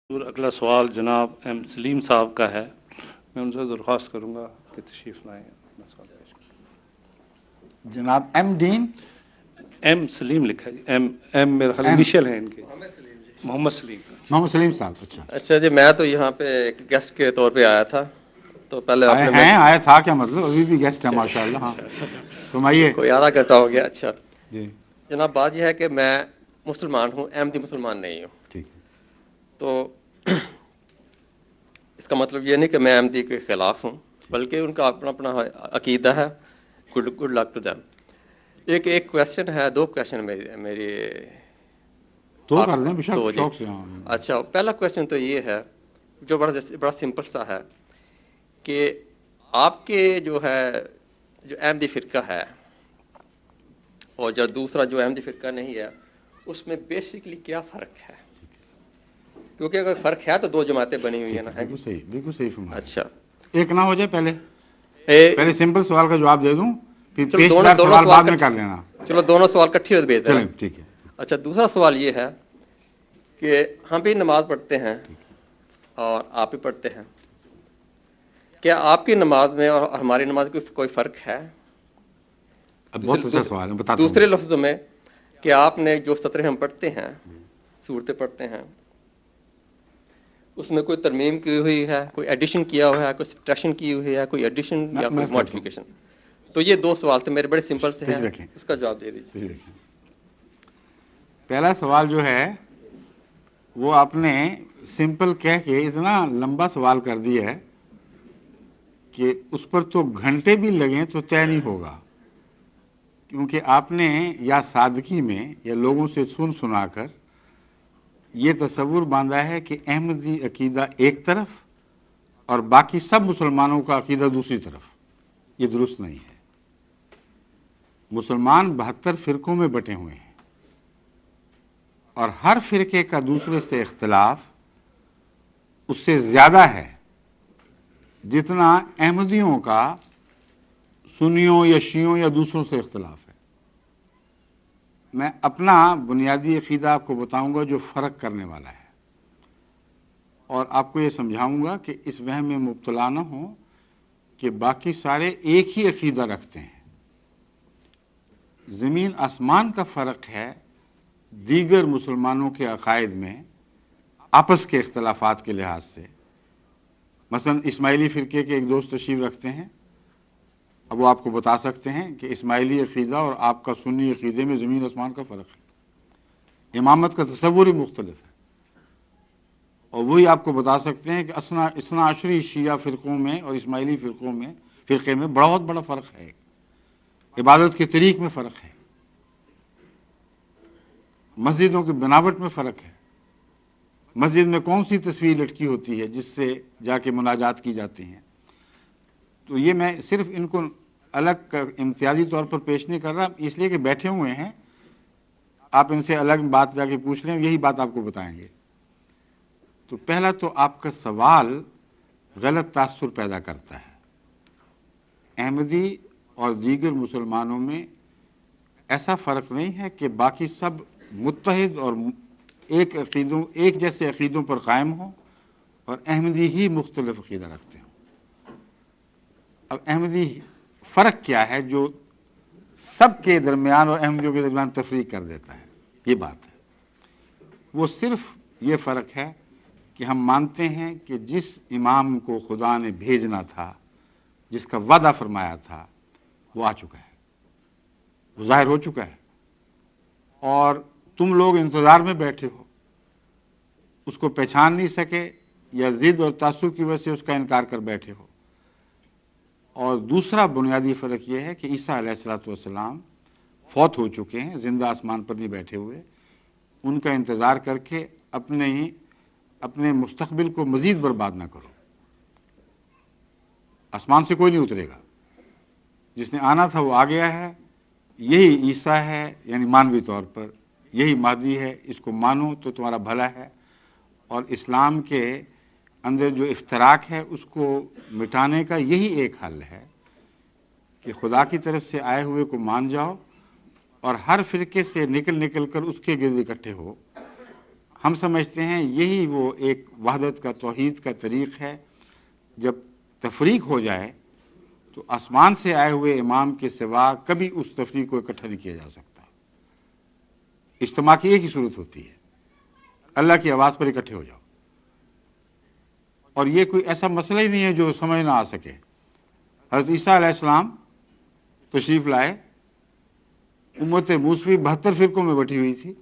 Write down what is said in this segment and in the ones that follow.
اگلا سوال جناب ایم سلیم صاحب کا ہے. میں ان سے درخواست کروں گا کہ تشریف لائیں. سوال پیش کریں. جناب ایم ڈین ایم سلیم لکھا جی. ایم میرا خیال انیشیل ہیں ان کے. محمد سلیم. محمد سلیم صاحب. اچھا جی، میں تو یہاں پہ ایک گیسٹ کے طور پہ آیا تھا. تو پہلے آیا تھا کیا مطلب؟ ابھی بھی گیسٹ ہے ماشاء اللہ. ہاں فرمائیے. کوئی آدھا گھنٹہ ہو گیا. اچھا جی جناب، بات یہ ہے کہ میں مسلمان ہوں، احمدی مسلمان نہیں ہوں. ٹھیک. تو اس کا مطلب یہ نہیں کہ میں احمدی کے خلاف ہوں، بلکہ ان کا اپنا اپنا عقیدہ ہے. Good luck to them. ایک کویشچن ہے، دو کویشچن میری تو کر دیں شوق سے. اچھا، پہلا کویشچن تو یہ ہے جو بڑا سمپل سا ہے کہ آپ کے جو احمدی فرقہ ہے اور جو دوسرا جو احمدی فرقہ نہیں ہے، اس میں بیسکلی کیا فرق ہے؟ کیونکہ اگر فرق ہے تو دو جماعتیں بنی ہوئی ہیں نا. بالکل صحیح فرمایا. اچھا، ایک نہ ہو جائے پہلے سمپل سوال کا جواب دے دوں، پھر چلو پیچیدہ سوال بعد میں کر لینا. چلو دونوں سوال کٹھے ہوتے بھیج چلیں ٹھیک ہے. اچھا، دوسرا سوال یہ ہے کہ ہم بھی نماز پڑھتے ہیں اور آپ بھی پڑھتے ہیں. کیا آپ کی نماز میں اور ہماری نماز میں کوئی فرق ہے؟ بہت اچھا سوال ہے، بتاتا ہوں. دوسرے لفظوں میں کہ آپ نے جو سطریں ہم پڑھتے ہیں، صورتیں پڑھتے ہیں، اس میں کوئی ترمیم کی ہوئی ہے، کوئی ایڈیشن کیا ہوا ہے، کوئی سبٹریکشن کی ہوئی ہے، کوئی ایڈیشن یا کوئی ماڈیفیکیشن؟ تو یہ دو سوال تھے میرے، بڑے سمپل سے ہیں. اس کا جواب دے دیجیے. پہلا سوال جو ہے وہ آپ نے سمپل کہہ کے اتنا لمبا سوال کر دیا ہے کہ اس پر تو گھنٹے بھی لگیں تو طے نہیں ہوگا. کیونکہ آپ نے یا سادگی میں یا لوگوں سے سنا کر یہ تصور باندھا ہے کہ احمدی عقیدہ ایک طرف اور باقی سب مسلمانوں کا عقیدہ دوسری طرف. یہ درست نہیں ہے. مسلمان 72 فرقوں میں بٹے ہوئے ہیں اور ہر فرقے کا دوسرے سے اختلاف اس سے زیادہ ہے جتنا احمدیوں کا سنیوں یا شیعوں یا دوسروں سے اختلاف ہے. میں اپنا بنیادی عقیدہ آپ کو بتاؤں گا جو فرق کرنے والا ہے، اور آپ کو یہ سمجھاؤں گا کہ اس وہم میں مبتلا نہ ہوں کہ باقی سارے ایک ہی عقیدہ رکھتے ہیں. زمین آسمان کا فرق ہے دیگر مسلمانوں کے عقائد میں آپس کے اختلافات کے لحاظ سے. مثلا اسماعیلی فرقے کے ایک دوست تشریف رکھتے ہیں، اب وہ آپ کو بتا سکتے ہیں کہ اسماعیلی عقیدہ اور آپ کا سنی عقیدے میں زمین آسمان کا فرق ہے. امامت کا تصور ہی مختلف ہے. اور وہی آپ کو بتا سکتے ہیں کہ اثنا عشری شیعہ فرقوں میں اور اسماعیلی فرقے میں بہت بڑا فرق ہے. عبادت کے طریق میں فرق ہے، مسجدوں کی بناوٹ میں فرق ہے. مسجد میں کون سی تصویر لٹکی ہوتی ہے جس سے جا کے مناجات کی جاتی ہیں. تو یہ میں صرف ان کو الگ امتیازی طور پر پیش نہیں کر رہا، اس لیے کہ بیٹھے ہوئے ہیں، آپ ان سے الگ بات جا کے پوچھ لیں، یہی بات آپ کو بتائیں گے. تو پہلا تو آپ کا سوال غلط تاثر پیدا کرتا ہے. احمدی اور دیگر مسلمانوں میں ایسا فرق نہیں ہے کہ باقی سب متحد اور ایک جیسے عقیدوں پر قائم ہوں اور احمدی ہی مختلف عقیدہ رکھتے ہوں. اب احمدی فرق کیا ہے جو سب کے درمیان اور احمدیوں کے درمیان تفریق کر دیتا ہے؟ یہ بات ہے. وہ صرف یہ فرق ہے کہ ہم مانتے ہیں کہ جس امام کو خدا نے بھیجنا تھا، جس کا وعدہ فرمایا تھا، وہ آ چکا ہے، وہ ظاہر ہو چکا ہے، اور تم لوگ انتظار میں بیٹھے ہو. اس کو پہچان نہیں سکے یا ضد اور تعصب کی وجہ سے اس کا انکار کر بیٹھے ہو. اور دوسرا بنیادی فرق یہ ہے کہ عیسیٰ علیہ الصلوۃ والسلام فوت ہو چکے ہیں، زندہ آسمان پر نہیں بیٹھے ہوئے. ان کا انتظار کر کے اپنے مستقبل کو مزید برباد نہ کرو. آسمان سے کوئی نہیں اترے گا، جس نے آنا تھا وہ آ گیا ہے. یہی عیسیٰ ہے، یعنی مانوی طور پر یہی مہدی ہے. اس کو مانو تو تمہارا بھلا ہے. اور اسلام کے اندر جو افتراق ہے اس کو مٹانے کا یہی ایک حل ہے کہ خدا کی طرف سے آئے ہوئے کو مان جاؤ اور ہر فرقے سے نکل کر اس کے گرد اکٹھے ہو. ہم سمجھتے ہیں یہی وہ ایک وحدت کا توحید کا طریق ہے. جب تفریق ہو جائے تو آسمان سے آئے ہوئے امام کے سوا کبھی اس تفریق کو اکٹھا نہیں کیا جا سکتا. اجتماع کی ایک ہی صورت ہوتی ہے، اللہ کی آواز پر اکٹھے ہو جاؤ. اور یہ کوئی ایسا مسئلہ ہی نہیں ہے جو سمجھ نہ آ سکے. حضرت عیسیٰ علیہ السلام تشریف لائے، امت موسوی 72 فرقوں میں بٹی ہوئی تھی.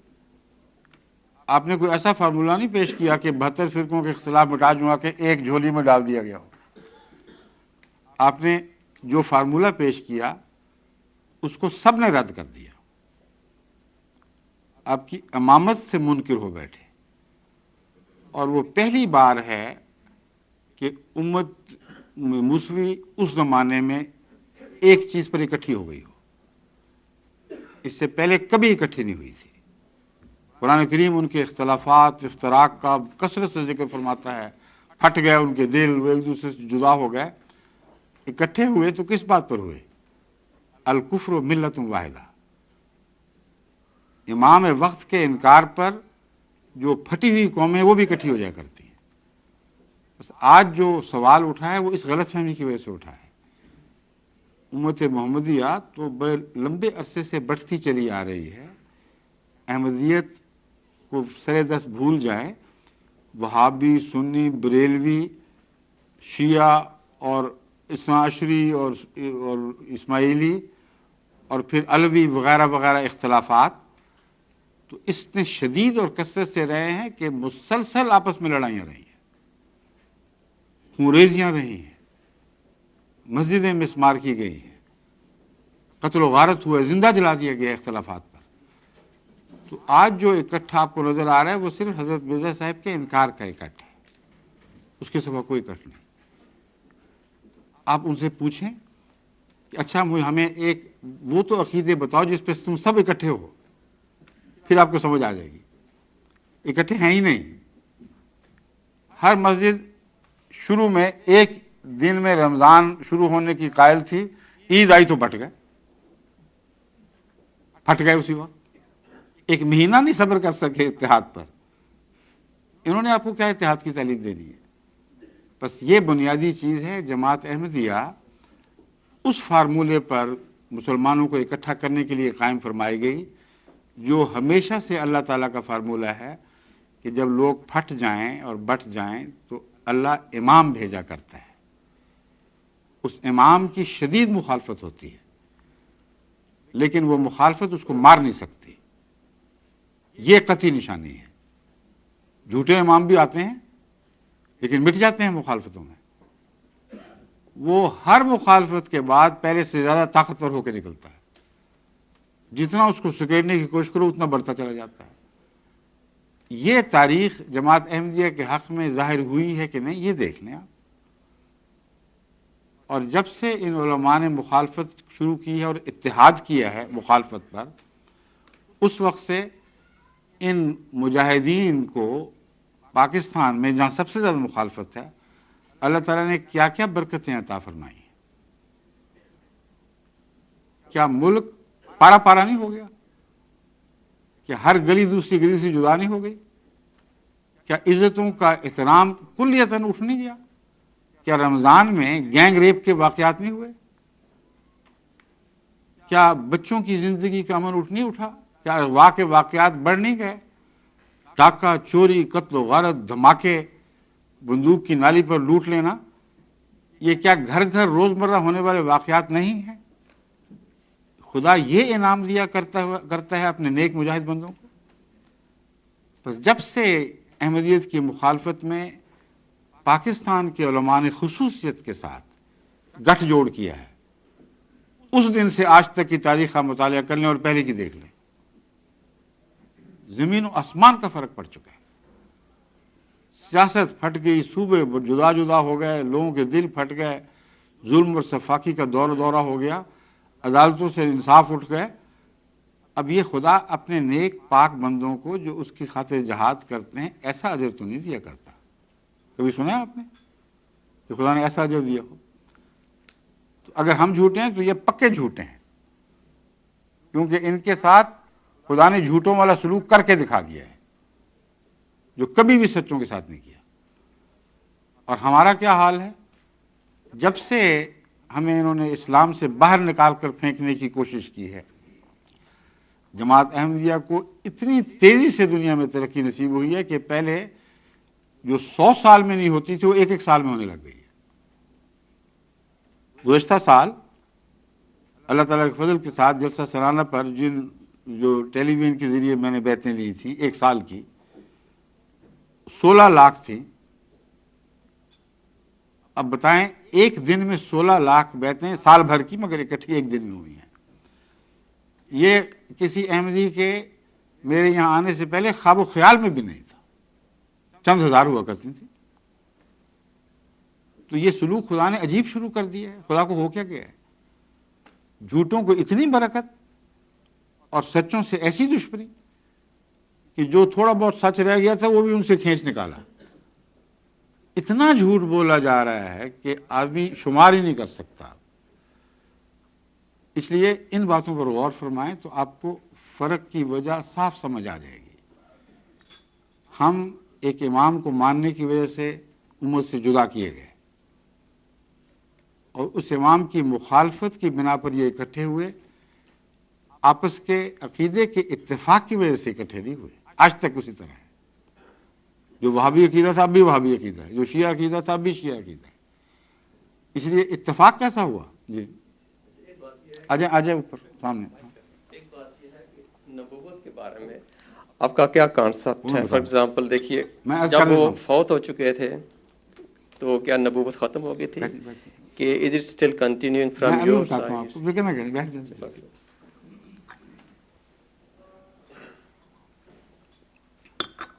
آپ نے کوئی ایسا فارمولہ نہیں پیش کیا کہ 72 فرقوں کے اختلاف مٹا جوں کہ ایک جھولی میں ڈال دیا گیا ہو. آپ نے جو فارمولہ پیش کیا اس کو سب نے رد کر دیا. آپ کی امامت سے منکر ہو بیٹھے. اور وہ پہلی بار ہے کہ امت موسوی اس زمانے میں ایک چیز پر اکٹھی ہو گئی ہو. اس سے پہلے کبھی اکٹھی نہیں ہوئی تھی. قرآن کریم ان کے اختلافات افتراق کا کثرت سے ذکر فرماتا ہے. پھٹ گئے ان کے دل، وہ ایک دوسرے سے جدا ہو گئے. اکٹھے ہوئے تو کس بات پر ہوئے؟ الکفر ملت واحدہ. امام وقت کے انکار پر جو پھٹی ہوئی قومیں وہ بھی اکٹھی ہو جایا کرتی ہیں. بس آج جو سوال اٹھا ہے وہ اس غلط فہمی کی وجہ سے اٹھا ہے. امت محمدیہ تو بڑے لمبے عرصے سے بڑھتی چلی آ رہی ہے. احمدیت کو سر دست بھول جائیں، وہابی، سنی، بریلوی، شیعہ اور اثنا عشری اور اسماعیلی اور پھر علوی وغیرہ وغیرہ اختلافات تو اتنے شدید اور کثرت سے رہے ہیں کہ مسلسل آپس میں لڑائیاں رہی ہیں، خونریزیاں رہی ہیں، مسجدیں مسمار کی گئی ہیں، قتل و غارت ہوا، زندہ جلا دیا گیا اختلافات پر. تو آج جو اکٹھا آپ کو نظر آ رہا ہے وہ صرف حضرت مرزا صاحب کے انکار کا اکٹھ ہے، اس کے سوا کوئی اکٹھ نہیں. آپ ان سے پوچھیں کہ اچھا ہمیں ایک وہ تو عقیدے بتاؤ جس پہ تم سب اکٹھے ہو، پھر آپ کو سمجھ آ جائے گی. اکٹھے ہیں ہی نہیں. ہر مسجد شروع میں ایک دن میں رمضان شروع ہونے کی قائل تھی، عید آئی تو پھٹ گئے اسی وقت. ایک مہینہ نہیں صبر کر سکے اتحاد پر. انہوں نے آپ کو کیا اتحاد کی تعلیم دینی ہے؟ بس یہ بنیادی چیز ہے. جماعت احمدیہ اس فارمولے پر مسلمانوں کو اکٹھا کرنے کے لیے قائم فرمائی گئی جو ہمیشہ سے اللہ تعالیٰ کا فارمولہ ہے کہ جب لوگ پھٹ جائیں اور بٹ جائیں تو اللہ امام بھیجا کرتا ہے. اس امام کی شدید مخالفت ہوتی ہے، لیکن وہ مخالفت اس کو مار نہیں سکتی. یہ قطعی نشانی ہے. جھوٹے امام بھی آتے ہیں لیکن مٹ جاتے ہیں مخالفتوں میں. وہ ہر مخالفت کے بعد پہلے سے زیادہ طاقتور ہو کے نکلتا ہے. جتنا اس کو سکیڑنے کی کوشش کرو اتنا بڑھتا چلا جاتا ہے. یہ تاریخ جماعت احمدیہ کے حق میں ظاہر ہوئی ہے کہ نہیں، یہ دیکھ لیں آپ. اور جب سے ان علماء نے مخالفت شروع کی ہے اور اتحاد کیا ہے مخالفت پر، اس وقت سے ان مجاہدین کو پاکستان میں جہاں سب سے زیادہ مخالفت ہے، اللہ تعالیٰ نے کیا کیا برکتیں عطا فرمائی ہیں. کیا ملک پارا پارا نہیں ہو گیا؟ کیا ہر گلی دوسری گلی سے جدا نہیں ہو گئی؟ کیا عزتوں کا احترام کلیتاً اٹھ نہیں گیا؟ کیا رمضان میں گینگ ریپ کے واقعات نہیں ہوئے؟ کیا بچوں کی زندگی کا امن اٹھ نہیں اٹھا؟ کیا اغوا کے واقعات بڑھ نہیں گئے؟ ڈاکہ، چوری، قتل و غارت، دھماکے، بندوق کی نالی پر لوٹ لینا، یہ کیا گھر گھر روزمرہ ہونے والے واقعات نہیں ہیں؟ خدا یہ انعام دیا کرتا ہے اپنے نیک مجاہد بندوں کو. بس جب سے احمدیت کی مخالفت میں پاکستان کے علماء نے خصوصیت کے ساتھ گٹھ جوڑ کیا ہے، اس دن سے آج تک کی تاریخ کا مطالعہ کر لیں اور پہلے کی دیکھ لیں، زمین و آسمان کا فرق پڑ چکا ہے. سیاست پھٹ گئی، صوبے جدا جدا ہو گئے، لوگوں کے دل پھٹ گئے، ظلم اور سفاکی کا دورہ ہو گیا، عدالتوں سے انصاف اٹھ گئے. اب یہ خدا اپنے نیک پاک بندوں کو جو اس کی خاطر جہاد کرتے ہیں ایسا اجر تو نہیں دیا کرتا. کبھی سنا ہے آپ نے کہ خدا نے ایسا اجر دیا ہو؟ تو اگر ہم جھوٹے ہیں تو یہ پکے جھوٹے ہیں، کیونکہ ان کے ساتھ خدا نے جھوٹوں والا سلوک کر کے دکھا دیا ہے. جو کبھی بھی سچوں کے ساتھ نہیں کیا. اور ہمارا کیا حال ہے؟ جب سے ہمیں انہوں نے اسلام سے باہر نکال کر پھینکنے کی کوشش کی ہے، جماعت احمدیہ کو اتنی تیزی سے دنیا میں ترقی نصیب ہوئی ہے کہ پہلے جو 100 سال میں نہیں ہوتی تھی وہ ایک سال میں ہونے لگ گئی ہے. گزشتہ سال اللہ تعالیٰ کے فضل کے ساتھ جلسہ سالانہ پر جو ٹیلی ویژن کے ذریعے میں نے بیعتیں لی تھیں ایک سال کی 16 لاکھ تھیں. اب بتائیں ایک دن میں 16 لاکھ بیعتیں سال بھر کی مگر اکٹھی ایک دن میں ہوئی ہیں. یہ کسی احمدی کے میرے یہاں آنے سے پہلے خواب و خیال میں بھی نہیں تھا. چند ہزار ہوا کرتی تھی. تو یہ سلوک خدا نے عجیب شروع کر دیا ہے. خدا کو ہو کیا گیا ہے؟ جھوٹوں کو اتنی برکت اور سچوں سے ایسی دشمنی کہ جو تھوڑا بہت سچ رہ گیا تھا وہ بھی ان سے کھینچ نکالا. اتنا جھوٹ بولا جا رہا ہے کہ آدمی شمار ہی نہیں کر سکتا. اس لیے ان باتوں پر غور فرمائیں تو آپ کو فرق کی وجہ صاف سمجھ آ جائے گی. ہم ایک امام کو ماننے کی وجہ سے امت سے جدا کیے گئے اور اس امام کی مخالفت کی بنا پر یہ اکٹھے ہوئے. آپس کے عقیدے کے اتفاق کی وجہ سے اکٹھے نہیں ہوئے. آج تک اسی طرح ہے. جو وہابی عقیدہ تھا اب بھی وہابی عقیدہ ہے، جو شیعہ عقیدہ تھا اب بھی شیعہ عقیدہ ہے. اس لیے اتفاق کیسا ہوا؟ جی آجائے اوپر سامنے. ایک بات یہ ہے کہ نبوت کے بارے میں آپ کا کیا کانسیپٹ ہے؟ فار ایگزامپل دیکھیے جب وہ فوت ہو چکے تھے تو کیا نبوت ختم ہو گئی تھی کہ is it still continuing from your side?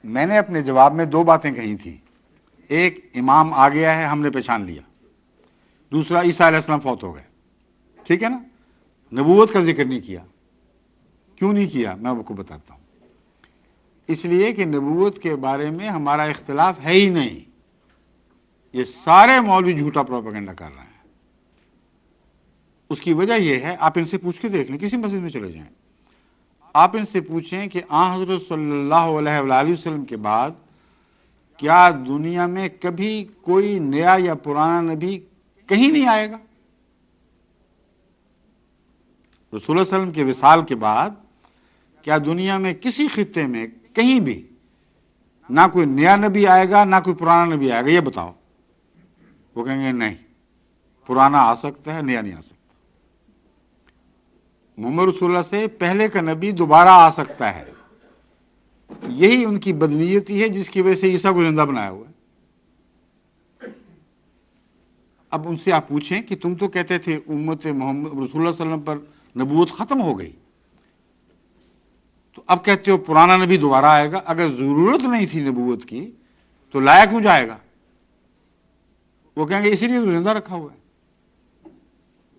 میں نے اپنے جواب میں 2 باتیں کہی تھیں. ایک، امام آ گیا ہے ہم نے پہچان لیا. دوسرا، عیسیٰ علیہ السلام فوت ہو گئے. ٹھیک ہے نا؟ نبوت کا ذکر نہیں کیا. کیوں نہیں کیا میں آپ کو بتاتا ہوں. اس لیے کہ نبوت کے بارے میں ہمارا اختلاف ہے ہی نہیں. یہ سارے مولوی جھوٹا پروپیگنڈا کر رہے ہیں. اس کی وجہ یہ ہے، آپ ان سے پوچھ کے دیکھ لیں، کسی مسجد میں چلے جائیں، آپ ان سے پوچھیں کہ حضرت صلی اللہ علیہ وآلہ وسلم کے بعد کیا دنیا میں کبھی کوئی نیا یا پرانا نبی کہیں نہیں آئے گا؟ رسول اللہ علیہ وسلم کے وصال کے بعد کیا دنیا میں کسی خطے میں کہیں بھی نہ کوئی نیا نبی آئے گا نہ کوئی پرانا نبی آئے گا؟ یہ بتاؤ. وہ کہیں گے نہیں، پرانا آ سکتا ہے، نیا نہیں آ سکتا. محمد رسول اللہ سے پہلے کا نبی دوبارہ آ سکتا ہے. یہی ان کی بدنیتی ہے جس کی وجہ سے عیسیٰ کو زندہ بنایا ہوا ہے. اب ان سے آپ پوچھیں کہ تم تو کہتے تھے امت محمد رسول اللہ صلی اللہ علیہ وسلم پر نبوت ختم ہو گئی، تو اب کہتے ہو پرانا نبی دوبارہ آئے گا. اگر ضرورت نہیں تھی نبوت کی تو لایا کیوں جائے گا؟ وہ کہیں گے اسی لیے تو زندہ رکھا ہوا ہے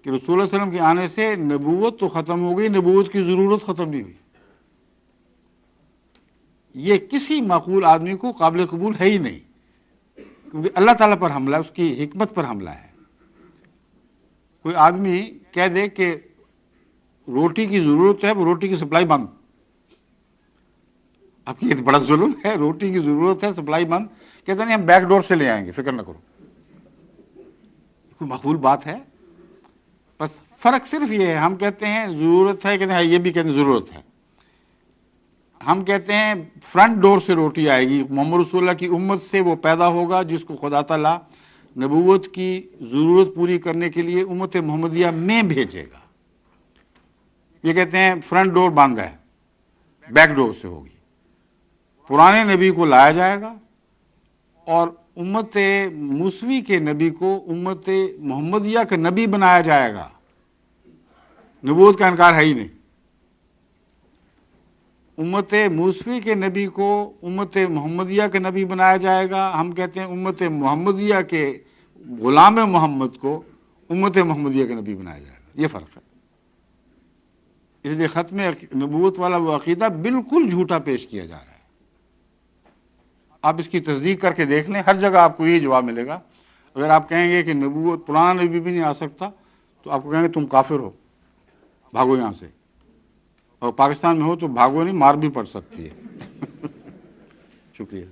کہ رسول اللہ علیہ وسلم کے آنے سے نبوت تو ختم ہو گئی، نبوت کی ضرورت ختم نہیں ہوئی. یہ کسی معقول آدمی کو قابل قبول ہے ہی نہیں، کیونکہ اللہ تعالیٰ پر حملہ ہے، اس کی حکمت پر حملہ ہے. کوئی آدمی کہہ دے کہ روٹی کی ضرورت ہے، وہ روٹی کی سپلائی بند. اب یہ بڑا ظلم ہے. روٹی کی ضرورت ہے، سپلائی بند. کہتے نہیں ہم بیک ڈور سے لے آئیں گے، فکر نہ کرو. کوئی معقول بات ہے؟ بس فرق صرف یہ ہے، ہم کہتے ہیں ضرورت ہے، کہتے ہیں یہ بھی کہتے ہیں ضرورت ہے. ہم کہتے ہیں فرنٹ ڈور سے روٹی آئے گی. محمد رسول اللہ کی امت سے وہ پیدا ہوگا جس کو خدا تعالیٰ نبوت کی ضرورت پوری کرنے کے لیے امت محمدیہ میں بھیجے گا. یہ کہتے ہیں فرنٹ ڈور بند ہے، بیک ڈور سے ہوگی. پرانے نبی کو لایا جائے گا اور امت موسوی کے نبی کو امت محمدیہ کا نبی بنایا جائے گا. نبوت کا انکار ہے ہی نہیں. امت موسوی کے نبی کو امت محمدیہ کا نبی بنایا جائے گا. ہم کہتے ہیں امت محمدیہ کے غلام محمد کو امت محمدیہ کا نبی بنایا جائے گا. یہ فرق ہے. اس لیے ختم نبوت والا وہ عقیدہ بالکل جھوٹا پیش کیا جا رہا ہے. آپ اس کی تصدیق کر کے دیکھ لیں، ہر جگہ آپ کو یہی جواب ملے گا. اگر آپ کہیں گے کہ نبوت پرانا نبی بھی نہیں آ سکتا تو آپ کو کہیں گے تم کافر ہو، بھاگو یہاں سے. اور پاکستان میں ہو تو بھاگو نہیں، مار بھی پڑ سکتی ہے. شکریہ.